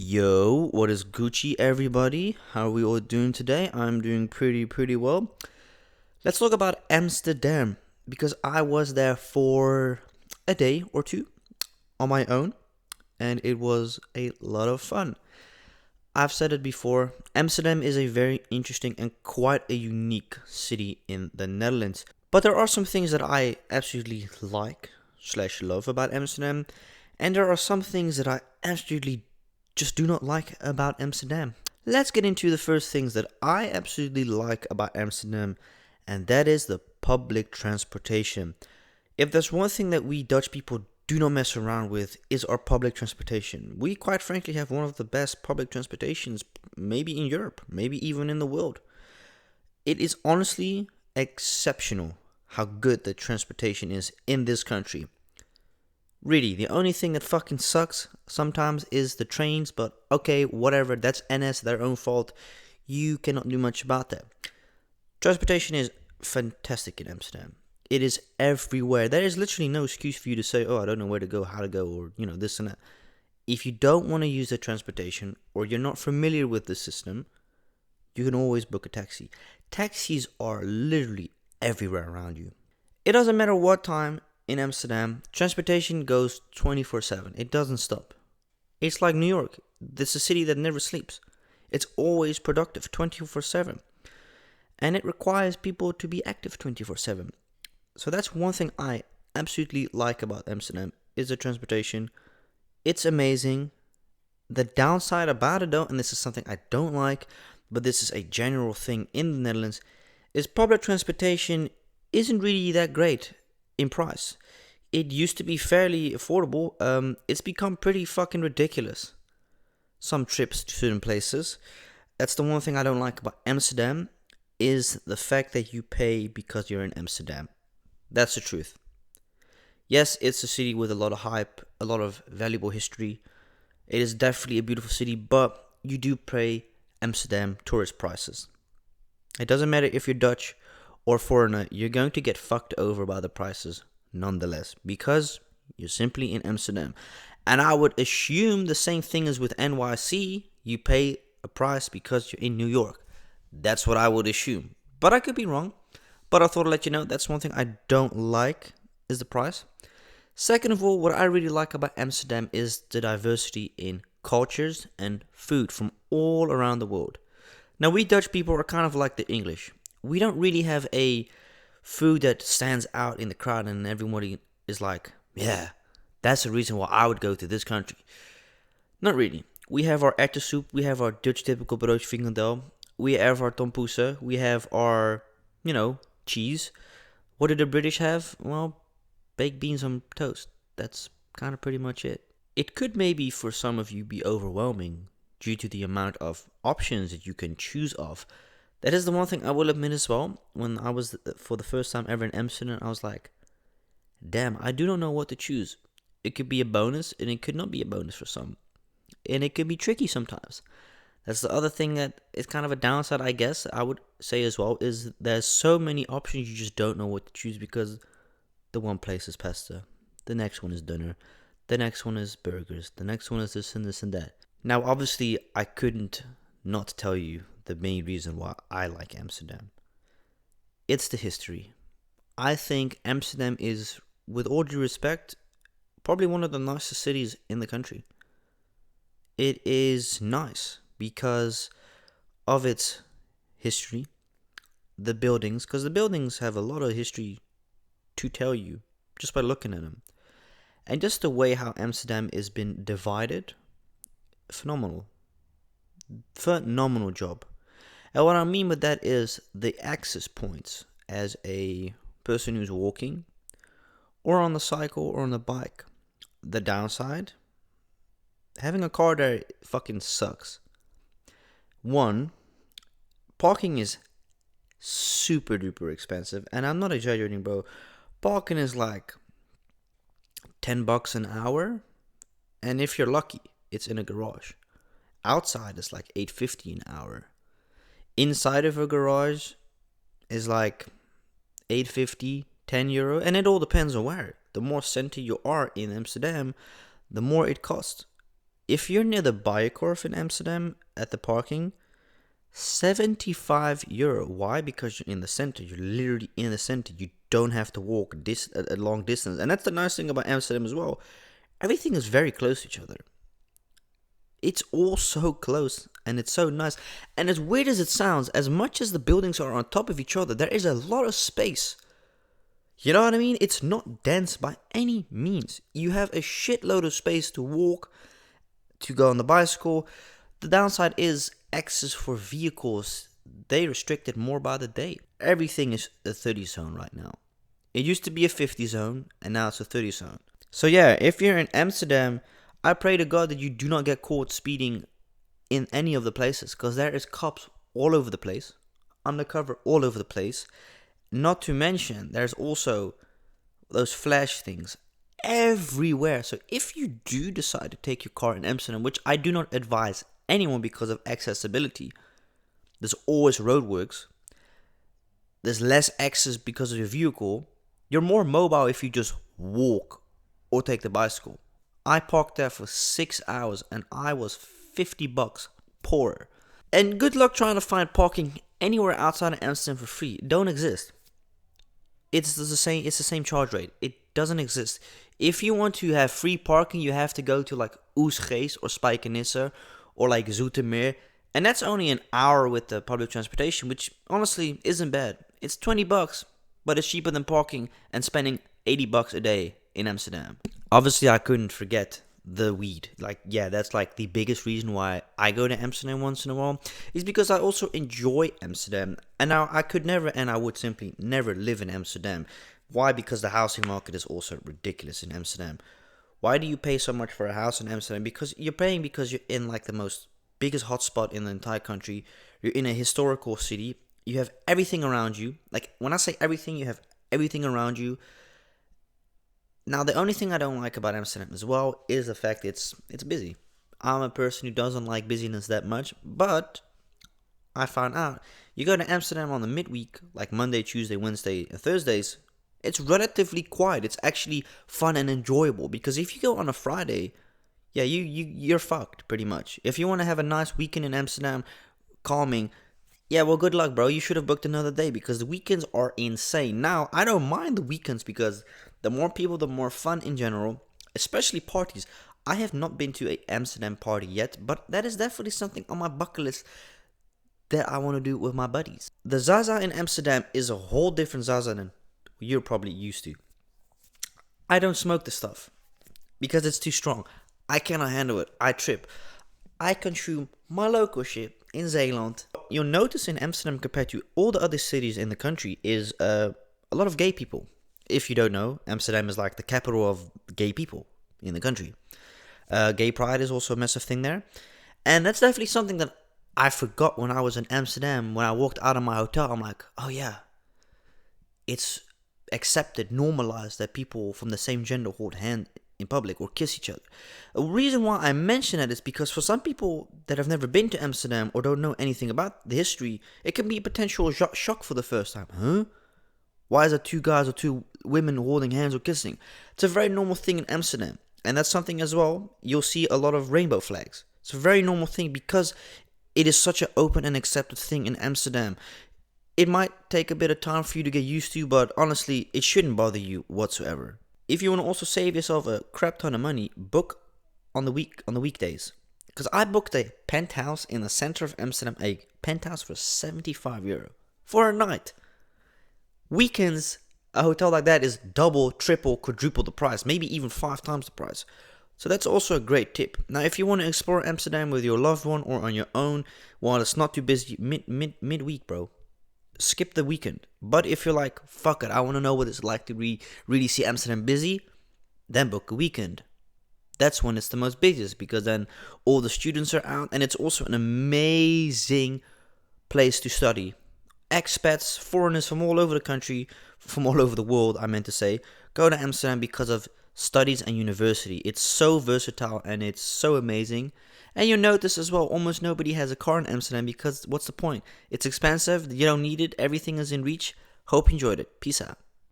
Yo, what is Gucci, everybody? How are we all doing today? I'm doing pretty well. Let's talk about Amsterdam because I was there for a day or two on my own and it was a lot of fun. I've said it before, Amsterdam is a very interesting and quite a unique city in the Netherlands. But there are some things that I absolutely like slash love about Amsterdam, and there are some things that I absolutely just do not like about Amsterdam. Let's get into the first things that I absolutely like about Amsterdam, and that is the public transportation. If there's one thing that we Dutch people do not mess around with is our public transportation. We quite frankly have one of the best public transportations maybe in Europe, maybe even in the world. It is honestly exceptional how good the transportation is in this country. Really, the only thing that fucking sucks sometimes is the trains, but okay, whatever, that's NS, their own fault. You cannot do much about that. Transportation is fantastic in Amsterdam. It is everywhere. There is literally no excuse for you to say, oh, I don't know where to go, how to go, or, this and that. If you don't want to use the transportation or you're not familiar with the system, you can always book a taxi. Taxis are literally everywhere around you. It doesn't matter what time in Amsterdam, transportation goes 24/7. It doesn't stop. It's like New York. This is a city that never sleeps. It's always productive 24/7. And it requires people to be active 24/7. So that's one thing I absolutely like about Amsterdam is the transportation. It's amazing. The downside about it though, and this is something I don't like, but this is a general thing in the Netherlands, is public transportation isn't really that great in price. It used to be fairly affordable. It's become pretty fucking ridiculous. Some trips to certain places. That's the one thing I don't like about Amsterdam is the fact that you pay because you're in Amsterdam. That's the truth. Yes, it's a city with a lot of hype, a lot of valuable history. It is definitely a beautiful city, but you do pay Amsterdam tourist prices. It doesn't matter if you're Dutch or foreigner, you're going to get fucked over by the prices nonetheless because you're simply in Amsterdam. And I would assume the same thing as with NYC, you pay a price because you're in New York. That's what I would assume. But I could be wrong. But I thought I'd let you know that's one thing I don't like is the price. Second of all, what I really like about Amsterdam is the diversity in cultures and food from all around the world. Now, we Dutch people are kind of like the English. We don't really have a food that stands out in the crowd and everybody is like, yeah, that's the reason why I would go to this country. Not really. We have our erte soup, we have our Dutch typical broodje frikandel, we have our tompoesen, we have our, cheese. What do the British have? Well, baked beans on toast. That's kind of pretty much it. It could maybe for some of you be overwhelming due to the amount of options that you can choose of. That is the one thing I will admit as well. When I was for the first time ever in Amsterdam, I was like, damn, I do not know what to choose. It could be a bonus and it could not be a bonus for some. And it could be tricky sometimes. That's the other thing that is kind of a downside, I guess, I would say as well, is there's so many options you just don't know what to choose because the one place is pasta, the next one is dinner, the next one is burgers, the next one is this and this and that. Now, obviously, I couldn't not tell you the main reason why I like Amsterdam. It's the history. I think Amsterdam is, with all due respect, probably one of the nicest cities in the country. It is nice because of its history, the buildings, because the buildings have a lot of history to tell you just by looking at them. And just the way how Amsterdam has been divided, phenomenal. Phenomenal job. And what I mean by that is the access points as a person who's walking or on the cycle or on the bike. The downside, having a car there fucking sucks. One, parking is super duper expensive, and I'm not exaggerating, bro. Parking is like $10 an hour, and if you're lucky, it's in a garage. Outside, it's like $8.50 an hour. Inside of a garage is like €8.50, €10, and it all depends on where. The more center you are in Amsterdam, the more it costs. if you're near the Bijenkorf in Amsterdam at the parking, €75. Why? Because you're in the center. You're literally in the center. You don't have to walk a long distance. And that's the nice thing about Amsterdam as well. Everything is very close to each other. It's all so close and it's so nice. And as weird as it sounds, as much as the buildings are on top of each other, there is a lot of space. You know what I mean? It's not dense by any means. You have a shitload of space to walk, to go on the bicycle. The downside is access for vehicles. They restrict it more by the day. Everything is a 30 zone right now. It used to be a 50 zone and now it's a 30 zone. So yeah, if you're in Amsterdam, I pray to God that you do not get caught speeding in any of the places, because there is cops all over the place, undercover all over the place. Not to mention, there's also those flash things everywhere. So if you do decide to take your car in Amsterdam, which I do not advise anyone because of accessibility, there's always roadworks. There's less access because of your vehicle. You're more mobile if you just walk or take the bicycle. I parked there for 6 hours and I was $50 poorer. And good luck trying to find parking anywhere outside of Amsterdam for free. It don't exist. It's the same charge rate. It doesn't exist. If you want to have free parking, you have to go to like Oesgeest or Spijkenisse or like Zoetermeer. And that's only an hour with the public transportation, which honestly isn't bad. It's $20, but it's cheaper than parking and spending $80 a day in Amsterdam. Obviously, I couldn't forget the weed. Like, yeah, that's like the biggest reason why I go to Amsterdam once in a while, is because I also enjoy Amsterdam. And now I could never, and I would simply never live in Amsterdam. Why? Because the housing market is also ridiculous in Amsterdam. Why do you pay so much for a house in Amsterdam? Because you're paying because you're in like the most biggest hotspot in the entire country. You're in a historical city. You have everything around you. Like, when I say everything, you have everything around you. Now, the only thing I don't like about Amsterdam as well is the fact it's busy. I'm a person who doesn't like busyness that much, but I found out you go to Amsterdam on the midweek, like Monday, Tuesday, Wednesday, and Thursdays, it's relatively quiet. It's actually fun and enjoyable, because if you go on a Friday, yeah, you're fucked pretty much. If you want to have a nice weekend in Amsterdam, calming, yeah, well, good luck, bro. You should have booked another day, because the weekends are insane. Now, I don't mind the weekends because the more people, the more fun in general, especially parties. I have not been to an Amsterdam party yet, but that is definitely something on my bucket list that I want to do with my buddies. The Zaza in Amsterdam is a whole different Zaza than you're probably used to. I don't smoke the stuff because it's too strong. I cannot handle it. I trip. I consume my local shit in Zeeland. You'll notice in Amsterdam, compared to all the other cities in the country, is a lot of gay people. If you don't know, Amsterdam is like the capital of gay people in the country. Gay pride is also a massive thing there. And that's definitely something that I forgot when I was in Amsterdam. When I walked out of my hotel, I'm like, oh yeah, it's accepted, normalized that people from the same gender hold hands in public or kiss each other. A reason why I mention that is because for some people that have never been to Amsterdam or don't know anything about the history, it can be a potential shock for the first time. Huh? Why is it two guys or two women holding hands or kissing? It's a very normal thing in Amsterdam. And that's something as well, you'll see a lot of rainbow flags. It's a very normal thing because it is such an open and accepted thing in Amsterdam. It might take a bit of time for you to get used to, but honestly, it shouldn't bother you whatsoever. If you want to also save yourself a crap ton of money, book on the weekdays. Because I booked a penthouse in the center of Amsterdam, a penthouse for €75 for a night. Weekends, a hotel like that is double, triple, quadruple the price, maybe even 5 times the price. So that's also a great tip. Now, if you want to explore Amsterdam with your loved one or on your own, while it's not too busy, midweek, bro, skip the weekend. But if you're like, fuck it, I want to know what it's like to really see Amsterdam busy, then book a weekend. That's when it's the most busiest, because then all the students are out, and it's also an amazing place to study. Expats, foreigners from all over the country, from all over the world, I meant to say, go to Amsterdam because of studies and university. It's so versatile and it's so amazing. And you'll notice as well, almost nobody has a car in Amsterdam, because what's the point? It's expensive, you don't need it, everything is in reach. Hope you enjoyed it. Peace out.